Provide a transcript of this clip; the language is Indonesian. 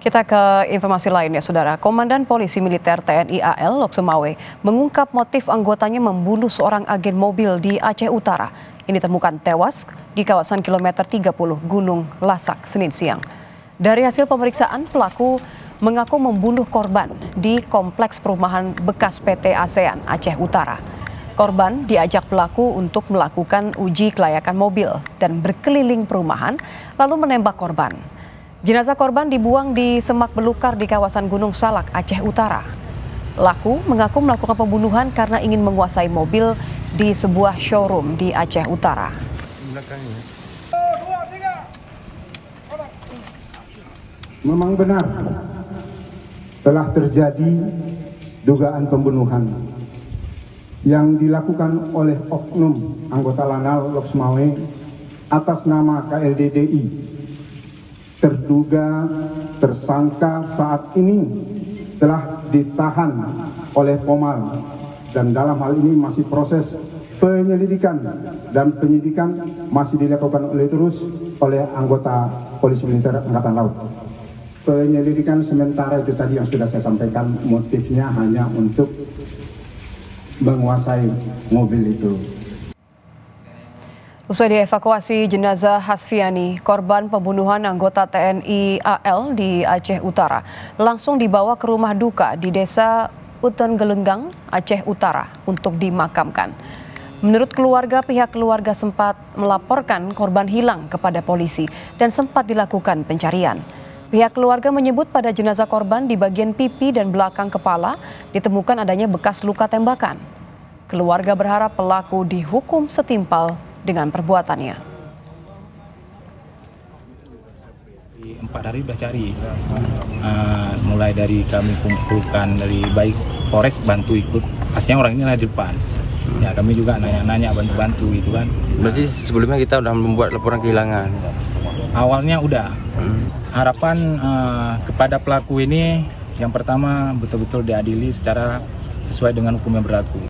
Kita ke informasi lainnya, Saudara. Komandan Polisi Militer TNI AL Lok Sumawe mengungkap motif anggotanya membunuh seorang agen mobil di Aceh Utara. Ini ditemukan tewas di kawasan kilometer 30 Gunung Lasak, Senin siang. Dari hasil pemeriksaan, pelaku mengaku membunuh korban di kompleks perumahan bekas PT ASEAN Aceh Utara. Korban diajak pelaku untuk melakukan uji kelayakan mobil dan berkeliling perumahan, lalu menembak korban. Jenazah korban dibuang di semak belukar di kawasan Gunung Salak, Aceh Utara. Pelaku mengaku melakukan pembunuhan karena ingin menguasai mobil di sebuah showroom di Aceh Utara. Memang benar telah terjadi dugaan pembunuhan yang dilakukan oleh oknum anggota Lanal Lok Sumawe atas nama KLDDI. Terduga tersangka saat ini telah ditahan oleh Pomal dan dalam hal ini masih proses penyelidikan dan penyidikan masih dilakukan oleh anggota Polisi Militer Angkatan Laut. Penyelidikan sementara itu tadi yang sudah saya sampaikan, motifnya hanya untuk menguasai mobil itu. Usai dievakuasi jenazah Hasfiani, korban pembunuhan anggota TNI AL di Aceh Utara, langsung dibawa ke rumah duka di desa Uton Gelenggang, Aceh Utara untuk dimakamkan. Menurut keluarga, pihak keluarga sempat melaporkan korban hilang kepada polisi dan sempat dilakukan pencarian. Pihak keluarga menyebut pada jenazah korban di bagian pipi dan belakang kepala ditemukan adanya bekas luka tembakan. Keluarga berharap pelaku dihukum setimpal dengan perbuatannya. 4 hari sudah cari, mulai dari kami kumpulkan dari baik Polres bantu ikut, pastinya orang ini ada di depan. Ya kami juga nanya-nanya bantu-bantu gitu kan. Berarti sebelumnya kita udah membuat laporan kehilangan. Awalnya udah. Harapan kepada pelaku ini yang pertama betul-betul diadili secara sesuai dengan hukum yang berlaku.